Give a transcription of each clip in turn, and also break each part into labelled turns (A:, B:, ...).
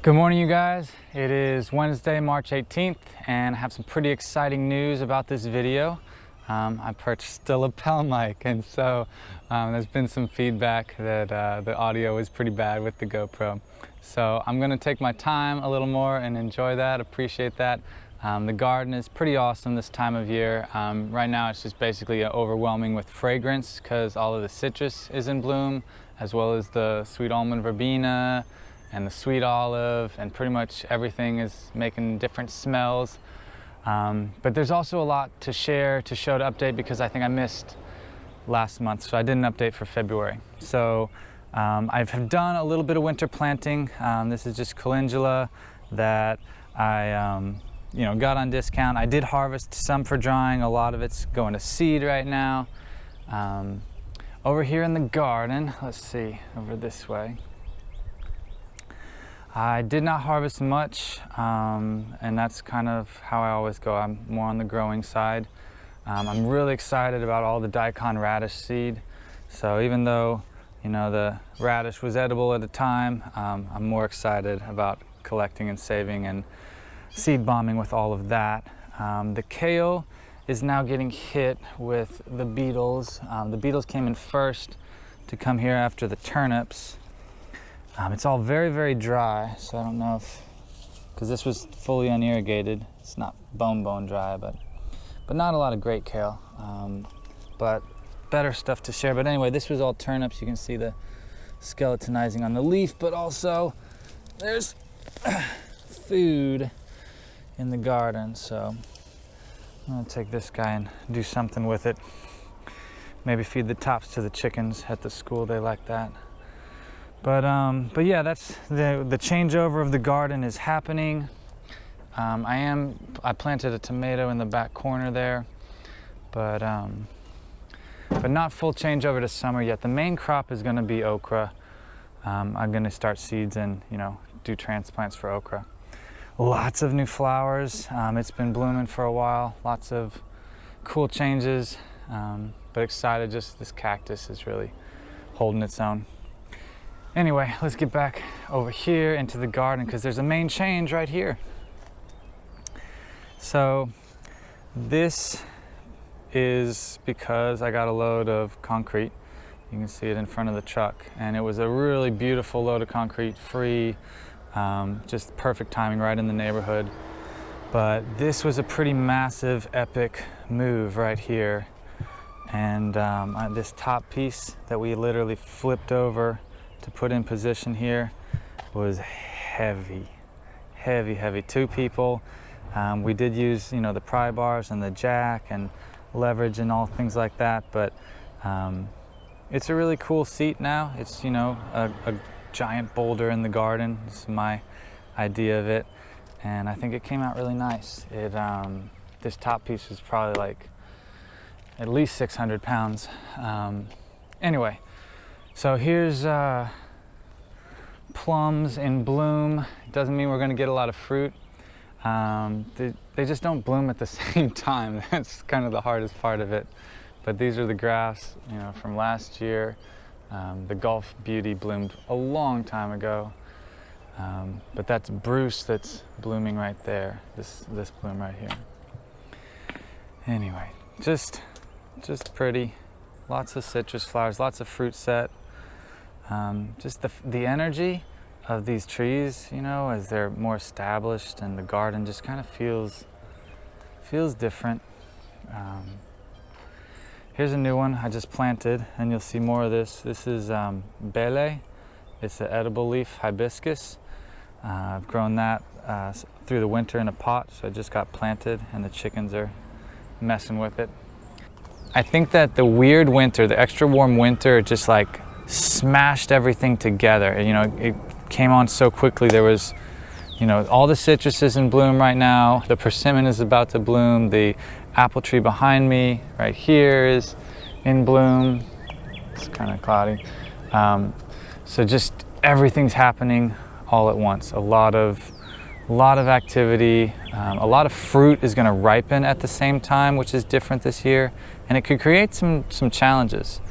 A: Good morning, you guys. It is Wednesday, March 18th, and I have some pretty exciting news about this video. I purchased a lapel mic, and so there's been some feedback that the audio is pretty bad with the GoPro. So I'm going to take my time a little more and enjoy that, appreciate that. The garden is pretty awesome this time of year. Right now it's just basically overwhelming with fragrance because all of the citrus is in bloom, as well as the sweet almond verbena and the sweet olive, and pretty much everything is making different smells. But there's also a lot to share, to show, to update, because I think I missed last month, so I didn't update for February. So I've done a little bit of winter planting. This is just calendula that I got on discount. I did harvest some for drying. A lot of it's going to seed right now. Over here in the garden, let's see, over this way, I did not harvest much, and that's kind of how I always go. I'm more on the growing side. I'm really excited about all the daikon radish seed. So even though, the radish was edible at the time, I'm more excited about collecting and saving and seed bombing with all of that. The kale is now getting hit with the beetles. The beetles came in first to come here after the turnips. It's all very, very dry, so I don't know if, because this was fully unirrigated, it's not bone dry, but not a lot of great kale, but better stuff to share. But anyway, this was all turnips. You can see the skeletonizing on the leaf, but also there's food in the garden, so I'm gonna take this guy and do something with it. Maybe feed the tops to the chickens at the school, they like that. But yeah, that's the changeover of the garden is happening. I planted a tomato in the back corner there, but not full changeover to summer yet. The main crop is going to be okra. I'm going to start seeds and do transplants for okra. Lots of new flowers. It's been blooming for a while. Lots of cool changes, but excited. Just this cactus is really holding its own. Anyway, let's get back over here into the garden because there's a main change right here. So this is because I got a load of concrete. You can see it in front of the truck, and it was a really beautiful load of concrete, free, just perfect timing, right in the neighborhood. But this was a pretty massive, epic move right here, and this top piece that we literally flipped over to put in position here was heavy. Two people. We did use the pry bars and the jack and leverage and all things like that, but it's a really cool seat now. It's a giant boulder in the garden. This is my idea of it, and I think it came out really nice. This top piece was probably like at least 600 pounds. Anyway, so here's plums in bloom. It doesn't mean we're going to get a lot of fruit. They just don't bloom at the same time. That's kind of the hardest part of it. But these are the grafts, from last year. The Gulf Beauty bloomed a long time ago. But that's Bruce that's blooming right there. This bloom right here. Anyway, just pretty. Lots of citrus flowers, lots of fruit set. Just the energy of these trees, as they're more established, and the garden just kind of feels different. Here's a new one I just planted, and you'll see more of this. This is bele. It's an edible leaf hibiscus. I've grown that through the winter in a pot, so it just got planted, and the chickens are messing with it. I think that the weird winter, the extra warm winter, just like smashed everything together. It came on so quickly. There was, all the citrus is in bloom right now. The persimmon is about to bloom. The apple tree behind me right here is in bloom. It's kind of cloudy. So just everything's happening all at once. A lot of activity. A lot of fruit is going to ripen at the same time, which is different this year, and it could create some challenges.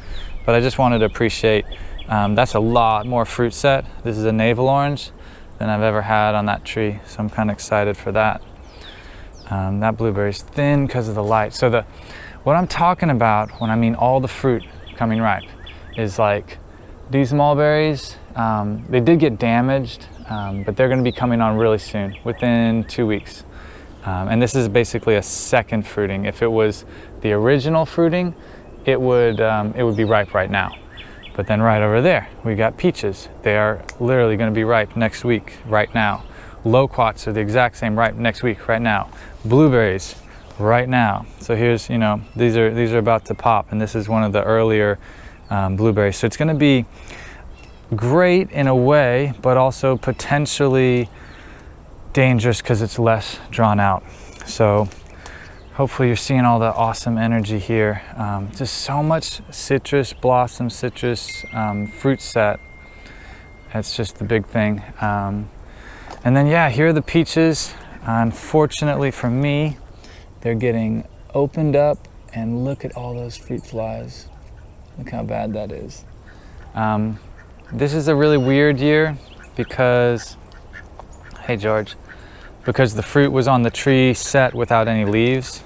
A: But I just wanted to appreciate, that's a lot more fruit set. This is a navel orange. than I've ever had on that tree, so I'm kind of excited for that. That blueberry's thin because of the light. So what I'm talking about when I mean all the fruit coming ripe is like these mulberries, they did get damaged, but they're going to be coming on really soon, within 2 weeks. And this is basically a second fruiting. If it was the original fruiting, it would be ripe right now. But then right over there, we got peaches. They are literally going to be ripe next week, right now. Loquats are the exact same, ripe next week, right now. Blueberries, right now. So here's, you know, these are about to pop, and this is one of the earlier blueberries. So it's going to be great in a way, but also potentially dangerous because it's less drawn out. So hopefully you're seeing all the awesome energy here. Just so much citrus blossom, citrus fruit set. That's just the big thing. And then yeah, here are the peaches. Unfortunately for me, they're getting opened up, and look at all those fruit flies. Look how bad that is. This is a really weird year because, hey George, because the fruit was on the tree set without any leaves.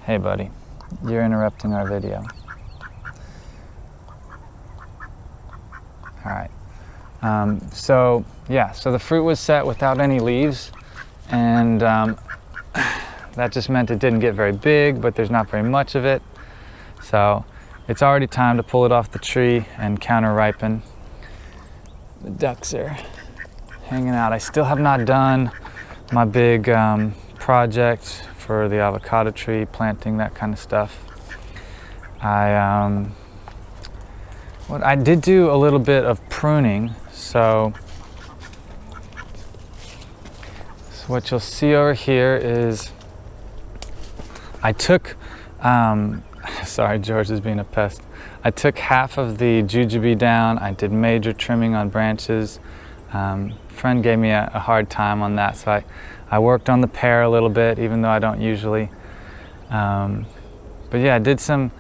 A: Hey buddy, you're interrupting our video. All right. So yeah, so the fruit was set without any leaves, and that just meant it didn't get very big, but there's not very much of it. So it's already time to pull it off the tree and counter ripen. The ducks are hanging out. I still have not done my big project for the avocado tree, planting, that kind of stuff. I did do a little bit of pruning, so what you'll see over here is I took, sorry, George is being a pest. I took half of the jujube down. I did major trimming on branches. Friend gave me a hard time on that, so I worked on the pear a little bit, even though I don't usually. But yeah, I did some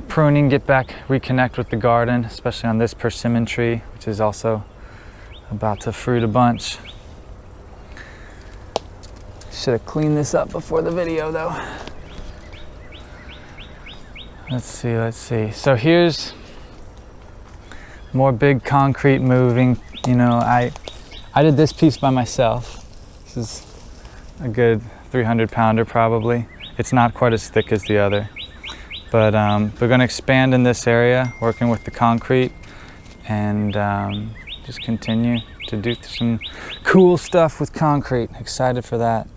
A: pruning, get back, reconnect with the garden, especially on this persimmon tree, which is also about to fruit a bunch. Should have cleaned this up before the video though. Let's see. So here's more big concrete moving. You know, I did this piece by myself. This is a good 300-pounder probably. It's not quite as thick as the other. But we're going to expand in this area, working with the concrete, and just continue to do some cool stuff with concrete. Excited for that.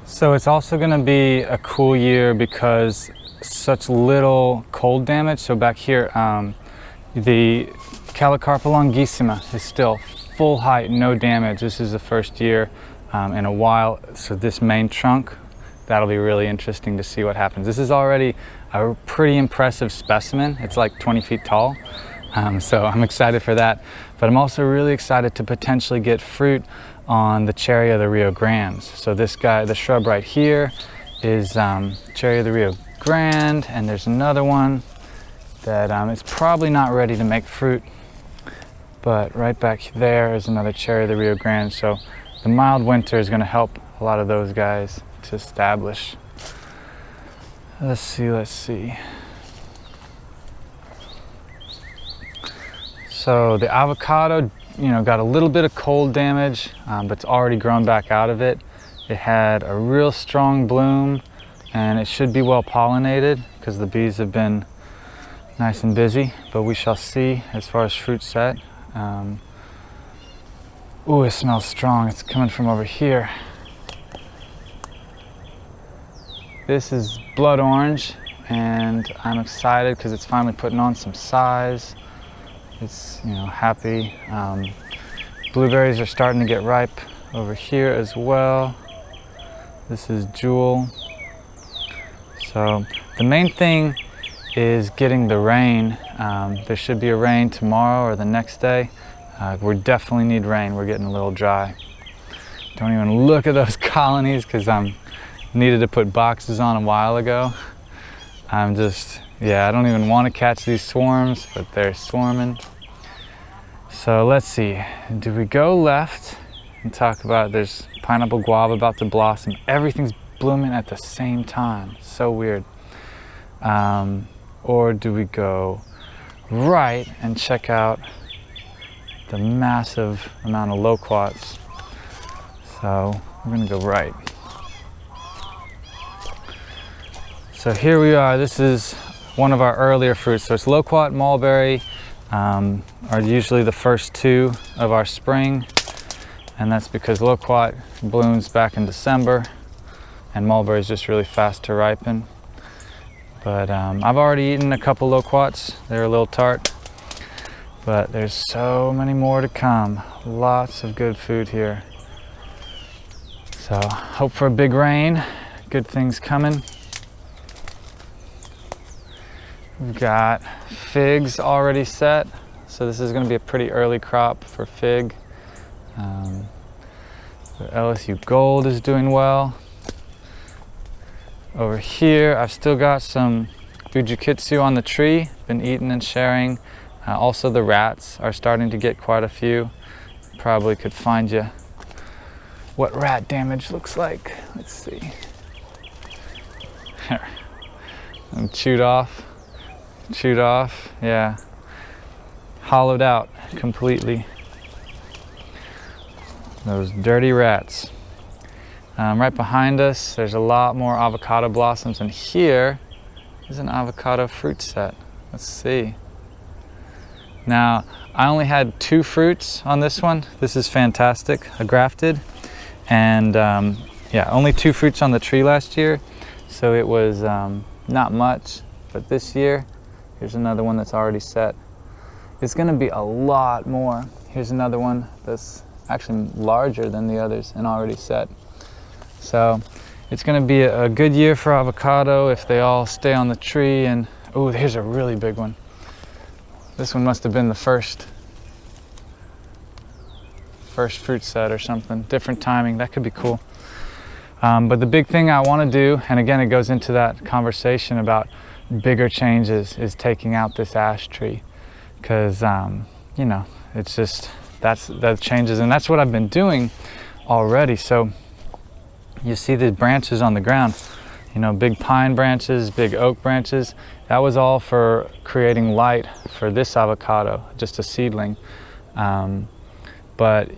A: So it's also going to be a cool year because such little cold damage. So back here, the Calicarpa longissima is still full height, no damage. This is the first year in a while. So this main trunk, that'll be really interesting to see what happens. This is already a pretty impressive specimen. It's like 20 feet tall. So I'm excited for that. But I'm also really excited to potentially get fruit on the cherry of the Rio Grandes. So this guy, the shrub right here, is cherry of the Rio Grande, and there's another one that is probably not ready to make fruit, but right back there is another cherry of the Rio Grande. So the mild winter is going to help a lot of those guys to establish. Let's see. So the avocado, you know, got a little bit of cold damage, but it's already grown back out of it. It had a real strong bloom, and it should be well pollinated because the bees have been nice and busy, but we shall see as far as fruit set. Ooh, it smells strong. It's coming from over here. This is blood orange, and I'm excited because it's finally putting on some size. It's, you know, happy. Blueberries are starting to get ripe over here as well. This is Jewel. So the main thing is getting the rain. There should be a rain tomorrow or the next day. We definitely need rain. We're getting a little dry. Don't even look at those colonies because I needed to put boxes on a while ago. I don't even want to catch these swarms, but they're swarming. So let's see, do we go left and talk about there's pineapple guava about to blossom? Everything's blooming at the same time. So weird. Or do we go right and check out the massive amount of loquats? So we're gonna go right. So here we are. This is one of our earlier fruits. So it's loquat, mulberry, are usually the first two of our spring. And that's because loquat blooms back in December and mulberry is just really fast to ripen. But I've already eaten a couple loquats. They're a little tart, but there's so many more to come. Lots of good food here. So hope for a big rain, good things coming. We've got figs already set, so this is going to be a pretty early crop for fig. The LSU Gold is doing well. Over here, I've still got some Fujikitsu on the tree, been eating and sharing. Also the rats are starting to get quite a few. Probably could find you what rat damage looks like. Let's see. Here. I'm chewed off, yeah. Hollowed out completely. Those dirty rats. Right behind us, there's a lot more avocado blossoms, and here is an avocado fruit set. Let's see. Now, I only had 2 fruits on this one. This is fantastic, a grafted. And yeah, only 2 fruits on the tree last year, so it was not much. But this year, here's another one that's already set. It's gonna be a lot more. Here's another one that's actually larger than the others and already set. So it's gonna be a good year for avocado if they all stay on the tree. And oh, here's a really big one. This one must have been the first fruit set or something. Different timing, that could be cool. But the big thing I want to do, and again it goes into that conversation about bigger changes, is taking out this ash tree, because you know, it's just that changes, and that's what I've been doing already. So you see the branches on the ground, you know, big pine branches, big oak branches. That was all for creating light for this avocado, just a seedling. But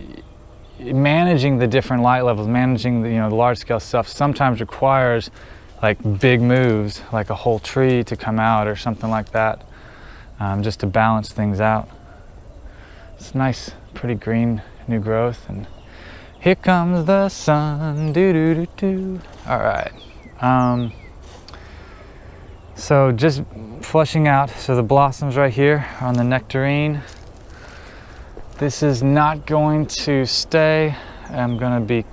A: managing the different light levels, managing the, you know, the large scale stuff sometimes requires like big moves, like a whole tree to come out or something like that, just to balance things out. It's nice, pretty green new growth, and here comes the sun, doo doo doo doo. All right. So just flushing out, so the blossoms right here are on the nectarine. This is not going to stay. I'm gonna be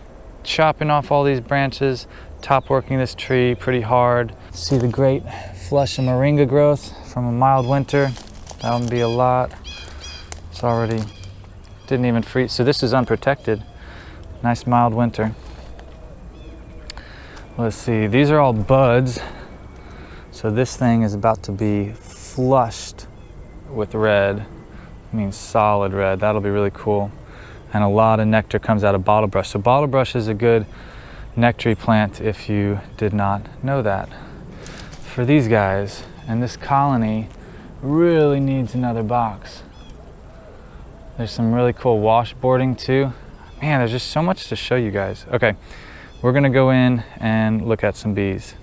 A: chopping off all these branches, top working this tree pretty hard. See the great flush of moringa growth from a mild winter. That would be a lot. It's already, didn't even freeze. So this is unprotected. Nice mild winter. Let's see, these are all buds. So this thing is about to be flushed with red. I mean solid red. That'll be really cool. And a lot of nectar comes out of bottlebrush. So bottlebrush is a good nectary plant if you did not know that. For these guys, and this colony really needs another box. There's some really cool washboarding too. Man, there's just so much to show you guys. Okay, we're gonna go in and look at some bees.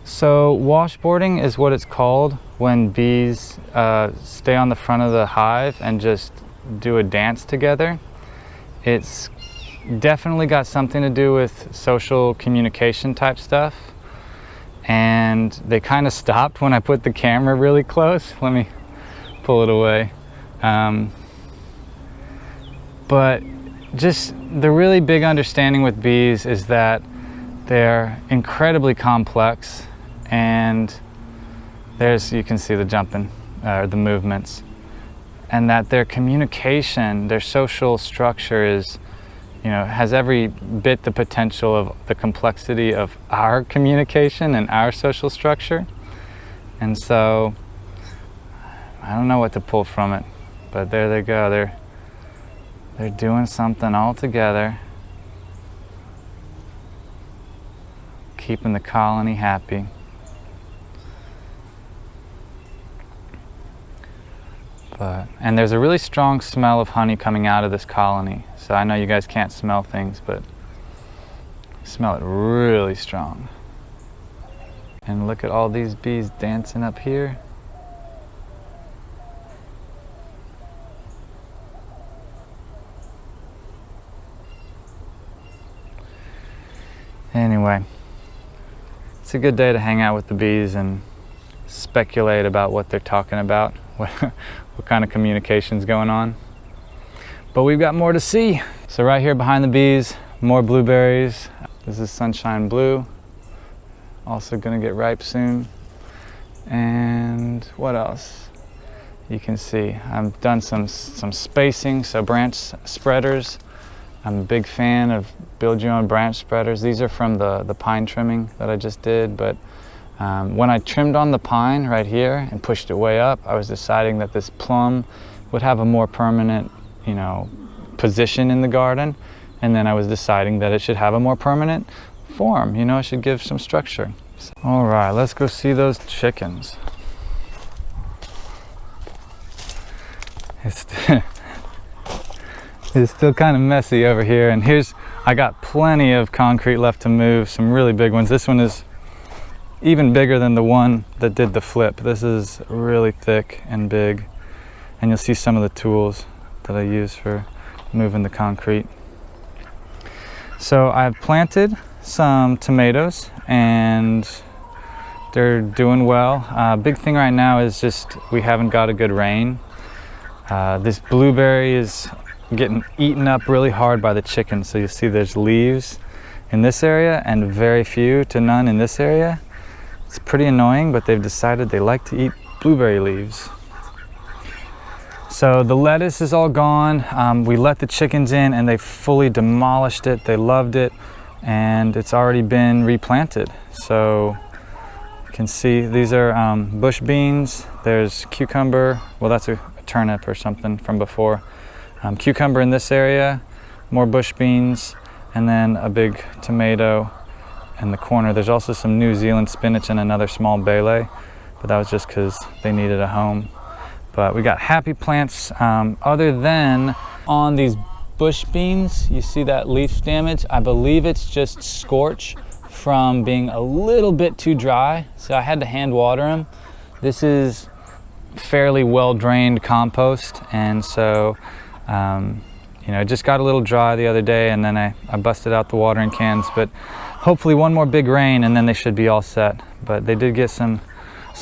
A: So washboarding is what it's called when bees stay on the front of the hive and just do a dance together. It's definitely got something to do with social communication type stuff. And they kind of stopped when I put the camera really close. Let me pull it away. But just the really big understanding with bees is that they're incredibly complex, and there's, you can see the jumping, the movements, and that their communication, their social structure is, you know, has every bit the potential of the complexity of our communication and our social structure. And so I don't know what to pull from it, but there they go. They're doing something all together, keeping the colony happy. And there's a really strong smell of honey coming out of this colony. So I know you guys can't smell things, but smell it really strong. And look at all these bees dancing up here. Anyway, it's a good day to hang out with the bees and speculate about what they're talking about, what kind of communication's going on. But we've got more to see. So right here behind the bees, more blueberries. This is sunshine blue, also gonna get ripe soon. And what else? You can see I've done some spacing, so branch spreaders. I'm a big fan of build your own branch spreaders. These are from the pine trimming that I just did, but when I trimmed on the pine right here and pushed it way up, I was deciding that this plum would have a more permanent, position in the garden. And then I was deciding that it should have a more permanent form, it should give some structure. All right, let's go see those chickens. It's still kind of messy over here, and I got plenty of concrete left to move, some really big ones. This one is even bigger than the one that did the flip. This is really thick and big, and you'll see some of the tools that I use for moving the concrete. So I've planted some tomatoes and they're doing well. Big thing right now is just we haven't got a good rain. This blueberry is getting eaten up really hard by the chickens. So you see there's leaves in this area and very few to none in this area. It's pretty annoying, but they've decided they like to eat blueberry leaves. So the lettuce is all gone. We let the chickens in and they fully demolished it. They loved it, and it's already been replanted. So you can see these are bush beans. There's cucumber. Well, that's a turnip or something from before. Cucumber in this area, more bush beans, and then a big tomato in the corner. There's also some New Zealand spinach and another small bailey, but that was just because they needed a home. But we got happy plants. Other than on these bush beans, you see that leaf damage. I believe it's just scorch from being a little bit too dry, so I had to hand water them. This is fairly well drained compost, and so it just got a little dry the other day, and then I busted out the watering cans. But hopefully one more big rain and then they should be all set. But they did get some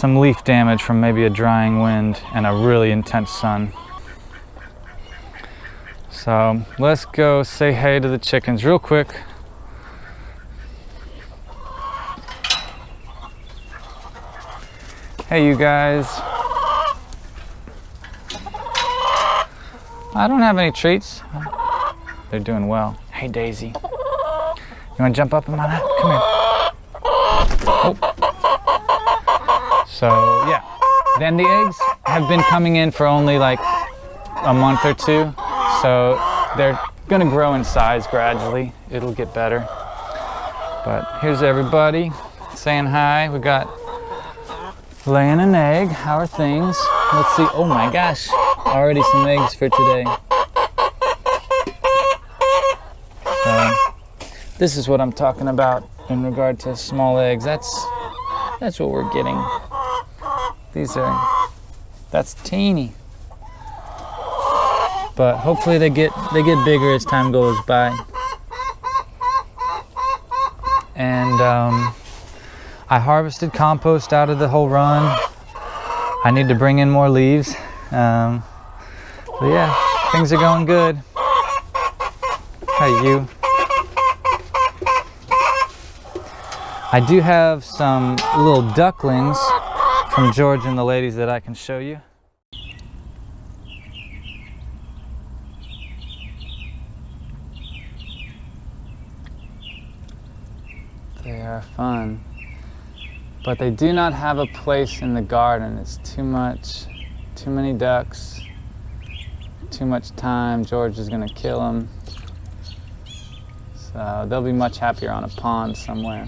A: leaf damage from maybe a drying wind and a really intense sun. So let's go say hey to the chickens real quick. Hey, you guys. I don't have any treats. They're doing well. Hey, Daisy. You want to jump up on my lap? Come here. Oh. So, yeah. Then the eggs have been coming in for only like a month or two. So they're going to grow in size gradually. It'll get better. But here's everybody saying hi. We got laying an egg. How are things? Let's see. Oh my gosh. Already some eggs for today. So this is what I'm talking about in regard to small eggs. That's what we're getting. That's teeny. But hopefully they get bigger as time goes by. And I harvested compost out of the whole run. I need to bring in more leaves. But yeah, things are going good. Hey, you. I do have some little ducklings from George and the ladies that I can show you. They are fun, but they do not have a place in the garden. It's too much Too many ducks, too much time. George is gonna kill them. So they'll be much happier on a pond somewhere.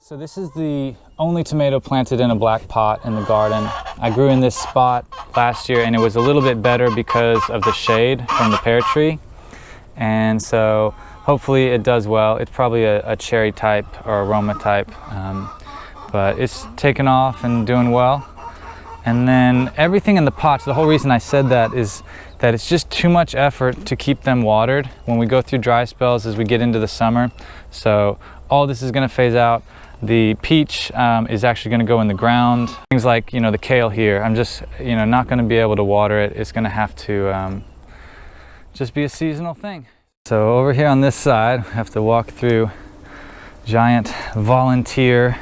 A: So this is the only tomato planted in a black pot in the garden. I grew in this spot last year and it was a little bit better because of the shade from the pear tree. And so hopefully it does well. It's probably a cherry type or aroma type, but it's taken off and doing well. And then everything in the pots, the whole reason I said that is that it's just too much effort to keep them watered when we go through dry spells as we get into the summer. So all this is gonna phase out. The peach is actually going to go in the ground. Things like, the kale here, I'm just, not going to be able to water it. It's going to have to just be a seasonal thing. So over here on this side, I have to walk through giant volunteer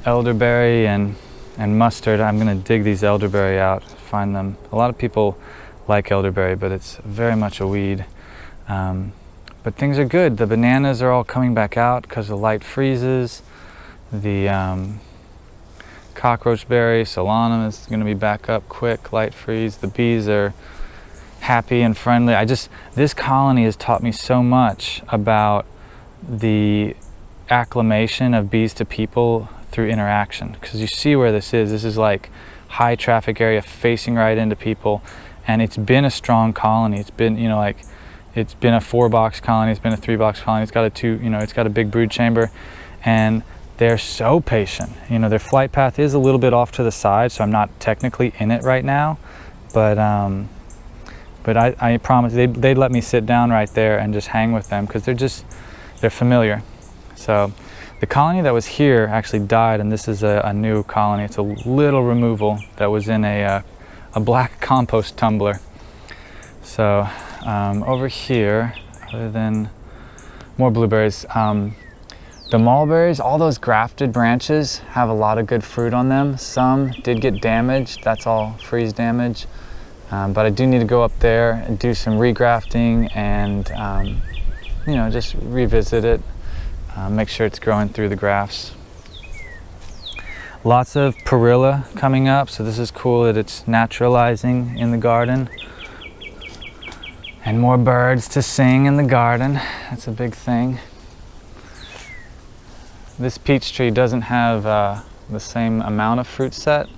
A: elderberry and mustard. I'm going to dig these elderberry out, find them. A lot of people like elderberry, but it's very much a weed. But things are good. The bananas are all coming back out because the light freezes. The cockroach berry, solanum is going to be back up quick, light freeze. The bees are happy and friendly. This colony has taught me so much about the acclimation of bees to people through interaction. Because you see where this is. This is like high traffic area facing right into people. And it's been a strong colony. It's been, it's been a 4-box colony, it's been a 3-box colony, it's got it's got a big brood chamber, and they're so patient. Their flight path is a little bit off to the side, so I'm not technically in it right now, but I promise they'd let me sit down right there and just hang with them because they're familiar. So the colony that was here actually died, and this is a new colony. It's a little removal that was in a black compost tumbler. So over here, other than more blueberries, the mulberries, all those grafted branches have a lot of good fruit on them. Some did get damaged, that's all freeze damage. But I do need to go up there and do some regrafting and just revisit it, make sure it's growing through the grafts. Lots of perilla coming up, so this is cool that it's naturalizing in the garden. And more birds to sing in the garden. That's a big thing. This peach tree doesn't have the same amount of fruit set.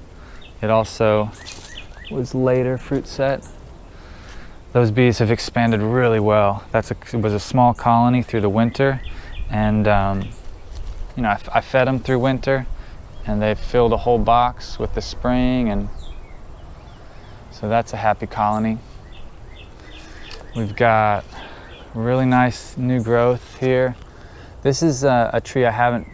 A: It also was later fruit set. Those bees have expanded really well. It was a small colony through the winter, and I fed them through winter, and they filled a whole box with the spring, and so that's a happy colony. We've got really nice new growth here. This is a tree I haven't,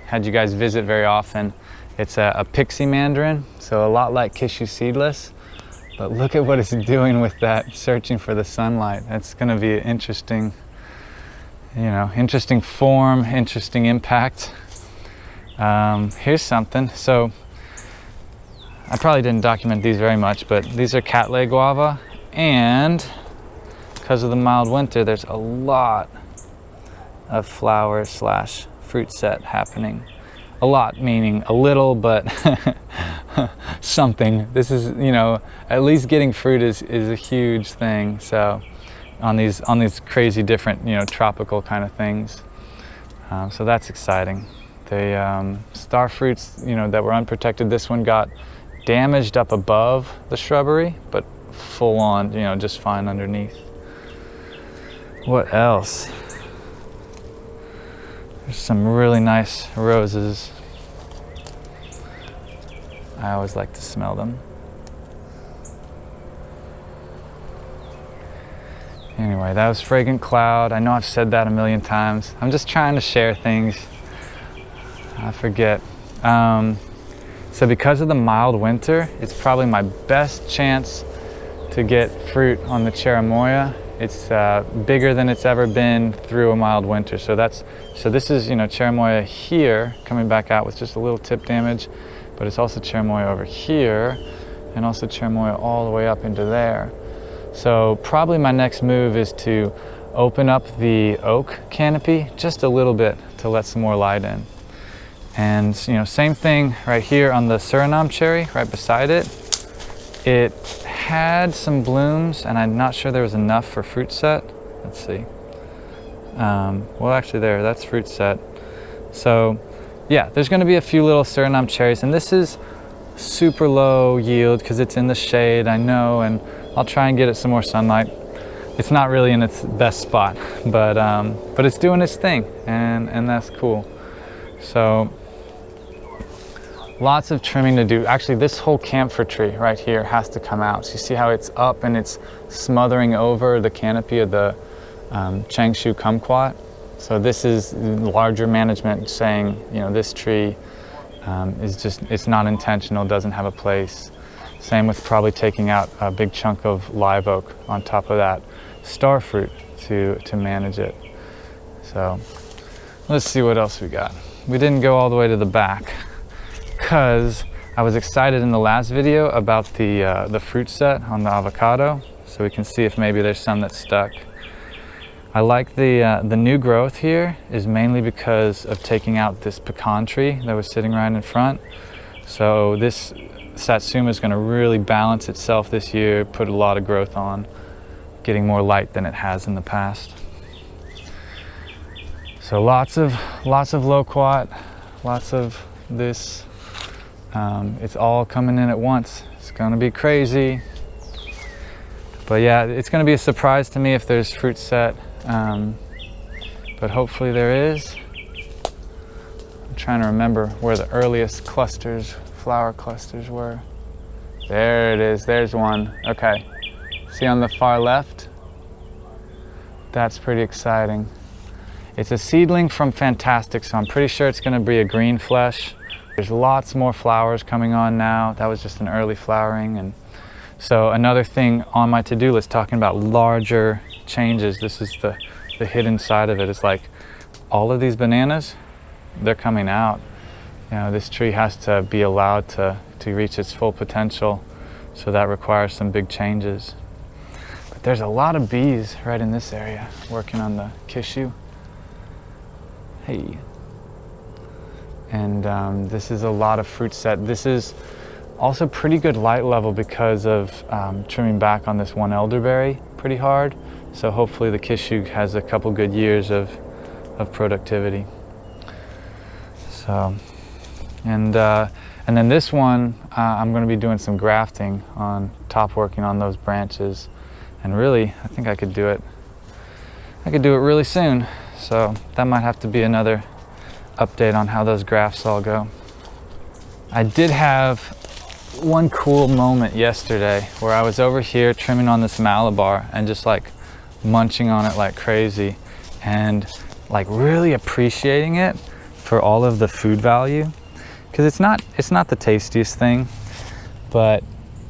A: had you guys visit very often. It's a pixie mandarin, so a lot like Kishu seedless. But look at what it's doing with that, searching for the sunlight. That's going to be an interesting, interesting form, interesting impact. Here's something. So I probably didn't document these very much, but these are cattleya guava, and because of the mild winter, there's a lot of flower / fruit set happening. A lot meaning a little, but something. This is, at least getting fruit is a huge thing. So on these crazy different, tropical kind of things. So that's exciting. The star fruits, that were unprotected, this one got damaged up above the shrubbery, but full on, just fine underneath. What else? There's some really nice roses. I always like to smell them. Anyway, that was Fragrant Cloud. I know I've said that a million times. I'm just trying to share things. I forget. So because of the mild winter, it's probably my best chance to get fruit on the cherimoya. It's bigger than it's ever been through a mild winter. So this is, cherimoya here coming back out with just a little tip damage, but it's also cherimoya over here and also cherimoya all the way up into there. So probably my next move is to open up the oak canopy just a little bit to let some more light in. And same thing right here on the Suriname cherry right beside it. It had some blooms and I'm not sure there was enough for fruit set. Let's see. Well, actually that's fruit set. So yeah, there's going to be a few little Suriname cherries, and this is super low yield because it's in the shade, I know, and I'll try and get it some more sunlight. It's not really in its best spot, but it's doing its thing, and that's cool. So lots of trimming to do. Actually, this whole camphor tree right here has to come out. So you see how it's up and it's smothering over the canopy of the Changshu kumquat. So this is larger management saying, this tree it's not intentional, doesn't have a place. Same with probably taking out a big chunk of live oak on top of that star fruit to manage it. So let's see what else we got. We didn't go all the way to the back because I was excited in the last video about the fruit set on the avocado, so we can see if maybe there's some that's stuck. I like the new growth here is mainly because of taking out this pecan tree that was sitting right in front. So this Satsuma is going to really balance itself this year, put a lot of growth on, getting more light than it has in the past. So lots of loquat, lots of this. It's all coming in at once. It's going to be crazy. But yeah, it's going to be a surprise to me if there's fruit set. But hopefully there is. I'm trying to remember where the earliest flower clusters were. There it is, there's one. Okay, see on the far left? That's pretty exciting. It's a seedling from Fantastic, so I'm pretty sure it's gonna be a green flesh. There's lots more flowers coming on now. That was just an early flowering. And so another thing on my to-do list, talking about larger changes, this is the hidden side of it. It's like all of these bananas, they're coming out. This tree has to be allowed to reach its full potential, so that requires some big changes. But there's a lot of bees right in this area working on the kishu. Hey. And this is a lot of fruit set. This is also pretty good light level because of trimming back on this one elderberry pretty hard. So hopefully the kishu has a couple good years of productivity. So, and then this one, I'm going to be doing some grafting on top, working on those branches. And really, I think I could do it. I could do it really soon. So that might have to be another update on how those grafts all go. I did have one cool moment yesterday where I was over here trimming on this Malabar and just like munching on it like crazy and like really appreciating it for all of the food value, because it's not the tastiest thing, but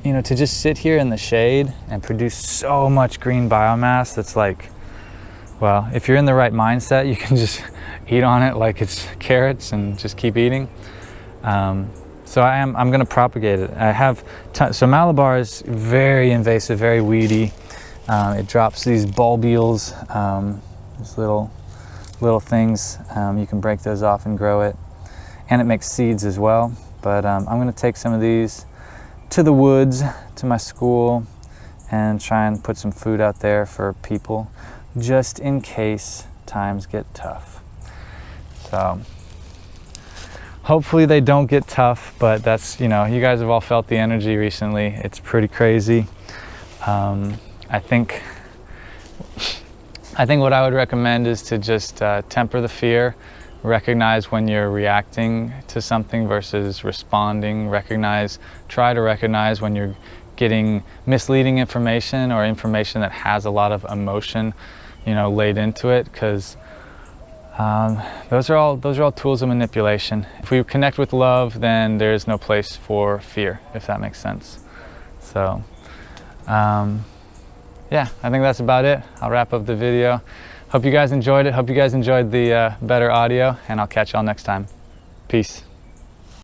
A: to just sit here in the shade and produce so much green biomass that's like, well, if you're in the right mindset, you can just eat on it like it's carrots and just keep eating. So I'm going to propagate it. I have so Malabar is very invasive, very weedy. It drops these bulbules, these little things. You can break those off and grow it, and it makes seeds as well. But I'm going to take some of these to the woods, to my school, and try and put some food out there for people, just in case times get tough. So hopefully they don't get tough, but that's, you guys have all felt the energy recently. It's pretty crazy. I think what I would recommend is to just temper the fear. recognize when you're reacting to something versus responding. Try to recognize when you're getting misleading information or information that has a lot of emotion, you know, laid into it, because those are all tools of manipulation. If we connect with love, then there's no place for fear, if that makes sense. So yeah, I think that's about it. I'll wrap up the video. Hope you guys enjoyed it. Hope you guys enjoyed the better audio, and I'll catch y'all next time. Peace.